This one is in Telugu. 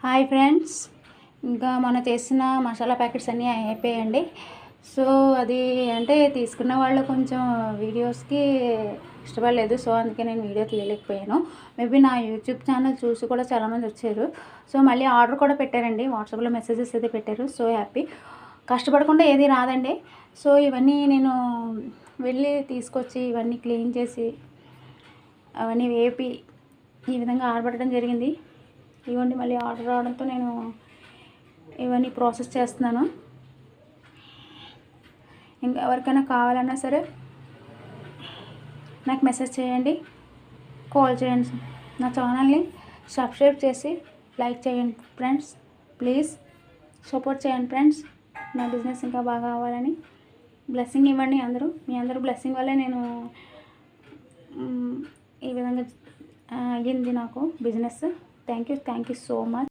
హాయ్ ఫ్రెండ్స్, ఇంకా మన చేసిన మసాలా ప్యాకెట్స్ అన్నీ అయిపోయాయండి. సో అది అంటే తీసుకున్న వాళ్ళు కొంచెం వీడియోస్కి ఇష్టపడలేదు. సో అందుకే నేను వీడియో తీయలేకపోయాను. మేబీ నా యూట్యూబ్ ఛానల్ చూసి కూడా చాలామంది వచ్చారు. సో మళ్ళీ ఆర్డర్ కూడా పెట్టారండి, వాట్సాప్లో మెసేజెస్ అయితే పెట్టారు. So happy. కష్టపడకుండా ఏది రాదండి. సో ఇవన్నీ నేను వెళ్ళి తీసుకొచ్చి ఇవన్నీ క్లీన్ చేసి అవన్నీ వేపి ఈ విధంగా ఆరబెట్టడం జరిగింది. ఇవ్వండి, మళ్ళీ ఆర్డర్ రావడంతో నేను ఇవన్నీ ప్రాసెస్ చేస్తున్నాను. ఇంకా ఎవరికైనా కావాలన్నా సరే నాకు మెసేజ్ చేయండి, కాల్ చేయండి. నా ఛానల్ని సబ్స్క్రైబ్ చేసి లైక్ చేయండి ఫ్రెండ్స్. ప్లీజ్ సపోర్ట్ చేయండి ఫ్రెండ్స్. నా బిజినెస్ ఇంకా బాగా అవ్వాలని బ్లెస్సింగ్ ఇవ్వండి అందరూ. మీ అందరూ బ్లెస్సింగ్ వల్లే నేను ఈ విధంగా అయ్యింది నాకు business. Thank you so much.